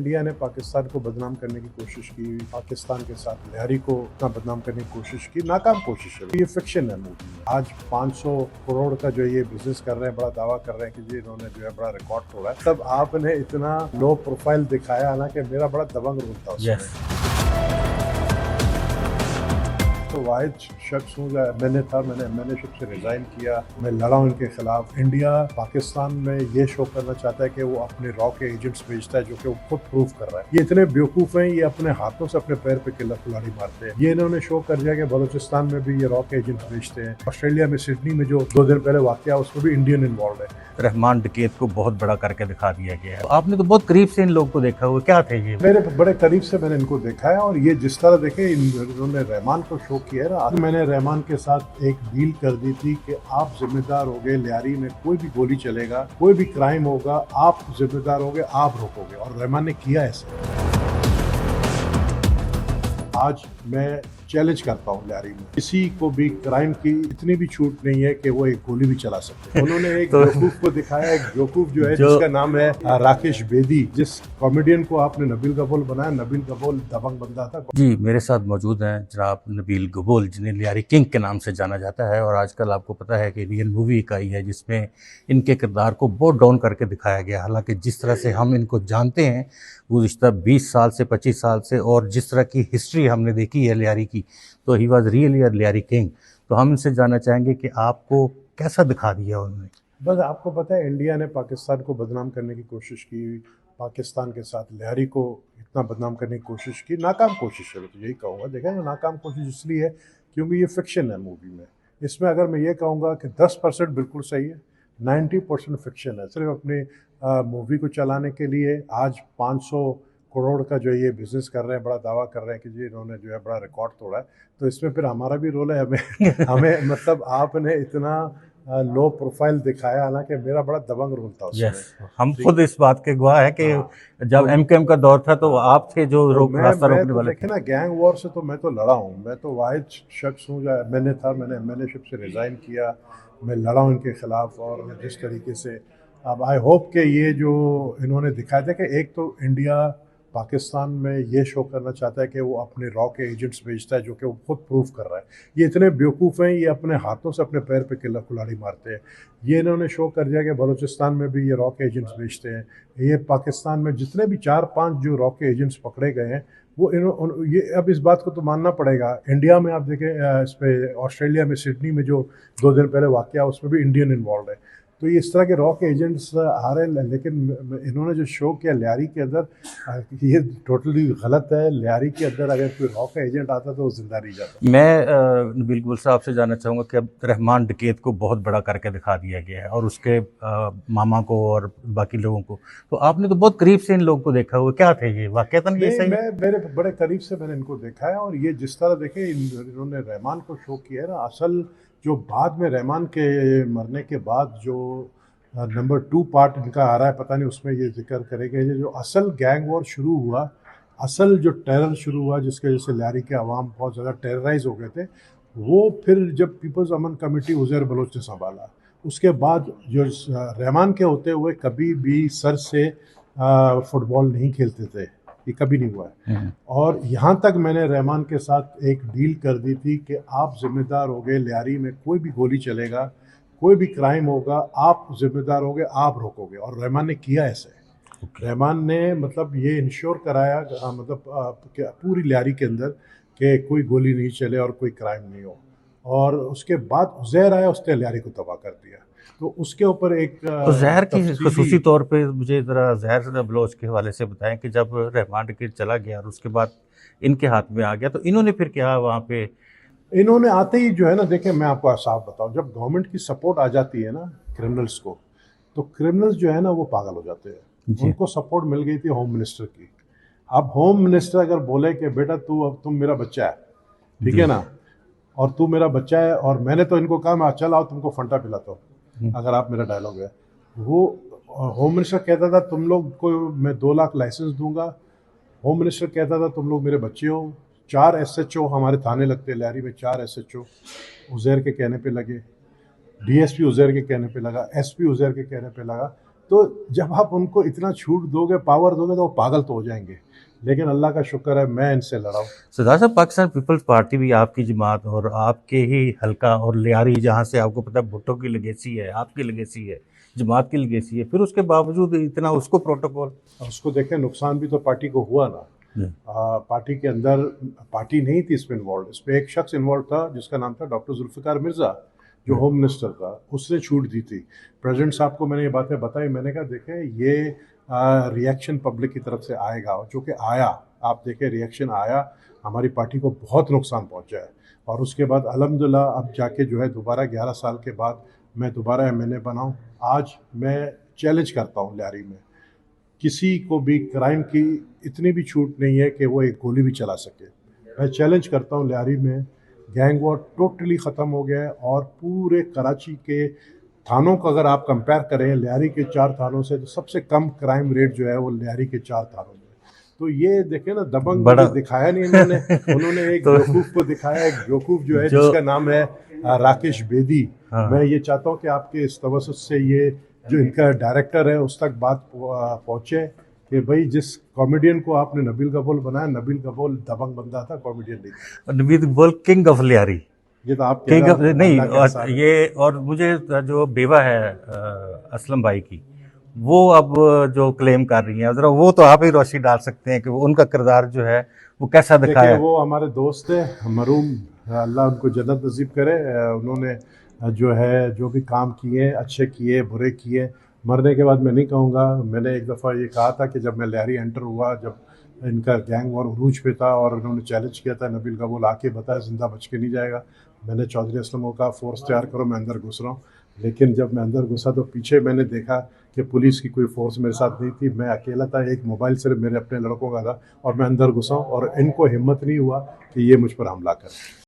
India ने पाकिस्तान को बदनाम करने की कोशिश की, पाकिस्तान के साथ लिहारी को इतना बदनाम करने की कोशिश की, नाकाम कोशिश है। ये फिक्शन है मूवी। आज 500 करोड़ का जो ये बिजनेस कर रहे हैं, बड़ा दावा कर रहे हैं कि जी इन्होंने जो है बड़ा रिकॉर्ड तोड़ा है। तब आपने इतना लो प्रोफाइल दिखाया, हालांकि मेरा बड़ा दबंग रोल था उसमें। तो वाहिद शख्स हूँ, मैंने मैंने से रिजाइन किया, मैं लड़ा हूँ इनके खिलाफ। इंडिया पाकिस्तान में ये शो करना चाहता है कि वो अपने रॉ के एजेंट्स भेजता है, जो कि वो खुद प्रूव कर रहा है। ये इतने बेवकूफ हैं, ये अपने हाथों से अपने पैर पे कुल्हाड़ी मारते हैं। ये इन्होंने शो कर दिया कि बलूचिस्तान में भी ये रॉ के एजेंट्स भेजते हैं। ऑस्ट्रेलिया में सिडनी में जो 2 दिन पहले वाकया, उसमें भी इंडियन इन्वॉल्व है। रहमान डकैत को बहुत बड़ा करके दिखा दिया गया है। आपने तो बहुत करीब से इन लोगों को देखा हुआ, क्या थे ये? मेरे बड़े करीब से मैंने इनको देखा है, और ये जिस तरह देखे इन्होंने रहमान को शो किया है ना। मैंने रहमान के साथ एक डील कर दी थी कि आप जिम्मेदार होगे, लियारी में कोई भी गोली चलेगा, कोई भी क्राइम होगा, आप जिम्मेदार होगे, आप रोकोगे, और रहमान ने किया ऐसा। आज मैं चैलेंज करता हूँ लियारी में, किसी को भी क्राइम की इतनी भी छूट नहीं है कि वो एक गोली भी चला सकते। उन्होंने एक बेवकूफ को दिखाया, एक बेवकूफ जो है जिसका नाम है राकेश बेदी, जिस कॉमेडियन को आपने नबील गबोल बनाया। नबील गबोल दबंग बंदा था। जी, मेरे साथ मौजूद हैं जनाब नबील गबोल, जिन्हें लियारी किंग के नाम से जाना जाता है। और आजकल आपको पता है कि रियल मूवी एक आई है जिसमें इनके किरदार को बहुत डाउन करके दिखाया गया। हालांकि जिस तरह से हम इनको जानते हैं गुज़िश्ता 20 साल से 25 साल से, और जिस तरह की हिस्ट्री हमने देखी है लियारी की, तो he was really Lyari king. तो हम इनसे जानना चाहेंगे कि आपको कैसा दिखा दिया उन्होंने। बस आपको पता है, इंडिया ने पाकिस्तान को बदनाम करने की कोशिश की, पाकिस्तान के साथ लिहारी को इतना बदनाम करने की कोशिश की, नाकाम कोशिश है। मैं तो यही कहूँगा, देखा ना, नाकाम कोशिश इसलिए है क्योंकि ये फिक्शन है मूवी में। इसमें अगर मैं ये कहूँगा कि 10% बिल्कुल सही है, 90% फिक्शन है। सिर्फ अपनी मूवी को चलाने के लिए आज 500 करोड़ का जो ये बिजनेस कर रहे हैं, बड़ा दावा कर रहे हैं कि जी इन्होंने जो है बड़ा रिकॉर्ड तोड़ा है। तो इसमें फिर हमारा भी रोल है। हमें मतलब आपने इतना लो प्रोफाइल दिखाया, हालांकि मेरा बड़ा दबंग रोल था उसमें। हम खुद इस बात के गवाह है कि जब एमकेएम का दौर था तो आप थे जो रास्ता रोकने तो वाले देखे ना, गैंग वॉर से तो मैं तो लड़ा हूँ। मैं तो वाहिद शख्स हूँ, मैंने से रिजाइन किया, मैं लड़ा हूँ इनके खिलाफ। और जिस तरीके से अब आई होप कि ये जो इन्होंने दिखाया था कि एक तो इंडिया पाकिस्तान में ये शो करना चाहता है कि वो अपने रॉ के एजेंट्स भेजता है, जो कि वो खुद प्रूव कर रहा है। ये इतने बेवकूफ़ हैं, ये अपने हाथों से अपने पैर पे कुल्हाड़ी मारते हैं। ये इन्होंने शो कर दिया कि बलूचिस्तान में भी ये रॉ के एजेंट्स भेजते हैं। ये पाकिस्तान में जितने भी 4-5 जो रॉ के एजेंट्स पकड़े गए हैं, वो ये अब इस बात को तो मानना पड़ेगा। इंडिया में आप देखें, इस पे ऑस्ट्रेलिया में सिडनी में जो 2 दिन पहले वाकया, उसमें भी इंडियन इन्वॉल्व है। तो ये इस तरह के रॉ के एजेंट्स आ रहे हैं। लेकिन इन्होंने जो शो किया लियारी के अंदर, ये टोटली गलत है। लियारी के अंदर अगर कोई रॉ का एजेंट आता तो वो जिंदा नहीं जाता। मैं नबील गबोल साहब से जानना चाहूँगा कि अब रहमान डकैत को बहुत बड़ा करके दिखा दिया गया है, और उसके मामा को और बाकी लोगों को। तो आपने तो बहुत करीब से इन लोगों को देखा हुआ, क्या थे ये वाकयातन? ये सही मेरे बड़े करीब से मैंने इनको देखा है, और ये जिस तरह देखे इन्होंने रहमान को शो किया है ना। असल जो बाद में रहमान के मरने के बाद जो नंबर 2 पार्ट इनका आ रहा है, पता नहीं उसमें ये जिक्र करेंगे। ये जो असल गैंग वॉर शुरू हुआ, असल जो टेरर शुरू हुआ, जिसके वजह से लियारी के अवाम बहुत ज़्यादा टेरराइज हो गए थे, वो फिर जब पीपल्स अमन कमेटी उज़ैर बलोच ने संभाला, उसके बाद जो रहमान के होते हुए कभी भी सर से फुटबॉल नहीं खेलते थे, ये कभी नहीं हुआ है। और यहाँ तक मैंने रहमान के साथ एक डील कर दी थी कि आप जिम्मेदार होगे, लियारी में कोई भी गोली चलेगा, कोई भी क्राइम होगा, आप जिम्मेदार होगे, आप रोकोगे, और रहमान ने किया ऐसे। रहमान ने मतलब ये इंश्योर कराया, पूरी लियारी के अंदर कि कोई गोली नहीं चले और कोई क्राइम नहीं हो। और उसके बाद उज़ैर आया, उसने लियारी को तबाह कर दिया। तो उसके ऊपर एक तो जहर की खसूसी तौर पे मुझे ज़रा जहर बलोच के हवाले से बताएं कि जब रहमान डकैत चला गया और उसके बाद इनके हाथ में आ गया, तो इन्होंने फिर क्या वहाँ पे? इन्होंने आते ही जो है ना, देखें मैं आपको साफ बताऊं, जब गवर्नमेंट की सपोर्ट आ जाती है ना क्रिमिनल्स को, तो क्रिमिनल्स जो है ना वो पागल हो जाते हैं। उनको सपोर्ट मिल गई थी होम मिनिस्टर की। अब होम मिनिस्टर अगर बोले कि बेटा तुम मेरा बच्चा है, ठीक है ना, और तू मेरा बच्चा है, और मैंने तो इनको कहा मैं चल आओ तुमको फंटा पिलाता हूँ, अगर आप मेरा डायलॉग है वो। होम मिनिस्टर कहता था तुम लोग को मैं 2 लाख लाइसेंस दूंगा। होम मिनिस्टर कहता था तुम लोग मेरे बच्चे हो। 4 SHO हमारे थाने लगते, लियारी में 4 SHO उज़ैर के कहने पे लगे, DSP उज़ैर के कहने पे लगा, SP उज़ैर के कहने पे लगा। तो जब आप उनको इतना छूट दोगे, पावर दोगे, तो वो पागल तो हो जाएंगे। लेकिन अल्लाह का शुक्र है मैं इनसे लड़ा हूँ। सरदार साहब, पाकिस्तान पीपल्स पार्टी भी आपकी जमात और आपके ही हल्का और लियारी, जहाँ से आपको पता है भुट्टो की लेगेसी है, आपकी लेगेसी है, जमात की लेगेसी है, फिर उसके बावजूद इतना उसको प्रोटोकॉल। उसको देखें, नुकसान भी तो पार्टी को हुआ ना। पार्टी के अंदर पार्टी नहीं थी इसमें इन्वॉल्व, इसमें एक शख्स इन्वॉल्व था जिसका नाम था डॉक्टर जुल्फ़िकार मिर्ज़ा, जो होम मिनिस्टर था, उसने छूट दी थी। प्रेसिडेंट साहब को मैंने ये बातें बताई, मैंने कहा देखें ये रिएक्शन पब्लिक की तरफ से आएगा, और जो कि आया, आप देखें रिएक्शन आया, हमारी पार्टी को बहुत नुकसान पहुंचा है। और उसके बाद अल्हम्दुलिल्लाह अब जाके जो है दोबारा 11 साल के बाद मैं दोबारा एमएनए बना हूँ। आज मैं चैलेंज करता हूँ लियारी में, किसी को भी क्राइम की इतनी भी छूट नहीं है कि वो एक गोली भी चला सके। मैं चैलेंज करता हूँ लियारी में गैंग वॉर टोटली ख़त्म हो गया है, और पूरे कराची के थानों का अगर आप कंपेयर करें लियारी के 4 थानों से, तो सबसे कम क्राइम रेट जो है वो लियारी के 4 थानों में। तो ये देखें ना, दबंग बड़ा मुझे दिखाया नहीं इन्होंने। उन्होंने एक तो बेवकूफ़ को दिखाया, एक बेवकूफ़ जो है जो जिसका नाम है राकेश बेदी। हाँ, मैं ये चाहता हूँ कि आपके इस तवज्जुह से ये जो इनका डायरेक्टर है उस तक बात पहुँचे कि भाई जिस कॉमेडियन को आपने नबील कपूर बनाया, नबील कपूर दबंग बंदा था, कॉमेडियन नहीं था। नवीद बोल किंग ऑफ लियारी, ये तो आप कह किंग रहे ऑफ हो, नहीं। अल्लाह के और एहसान है। ये, और मुझे जो बेवा है असलम भाई की, वो अब जो क्लेम कर रही है, जरा वो तो आप ही रोशनी डाल सकते हैं कि वो उनका किरदार जो है वो कैसा देखिए दिखाया है। वो हमारे दोस्त है मरूम, अल्लाह उनको जन्नत नसीब करे। उन्होंने जो है जो भी काम किए, अच्छे किए बुरे किए, मरने के बाद मैं नहीं कहूँगा। मैंने एक दफ़ा ये कहा था कि जब मैं लियारी एंटर हुआ, जब इनका गैंग वॉर उरूज पे था और उन्होंने चैलेंज किया था नबील कबूल आके बताया ज़िंदा बच के नहीं जाएगा, मैंने चौधरी असलम को कहा फ़ोर्स तैयार करो, मैं अंदर घुस रहा हूँ। लेकिन जब मैं अंदर घुसा तो पीछे मैंने देखा कि पुलिस की कोई फोर्स मेरे साथ नहीं थी, मैं अकेला था, एक मोबाइल सिर्फ मेरे अपने लड़कों का था, और मैं अंदर घुसा और इनको हिम्मत नहीं हुआ कि ये मुझ पर हमला करें।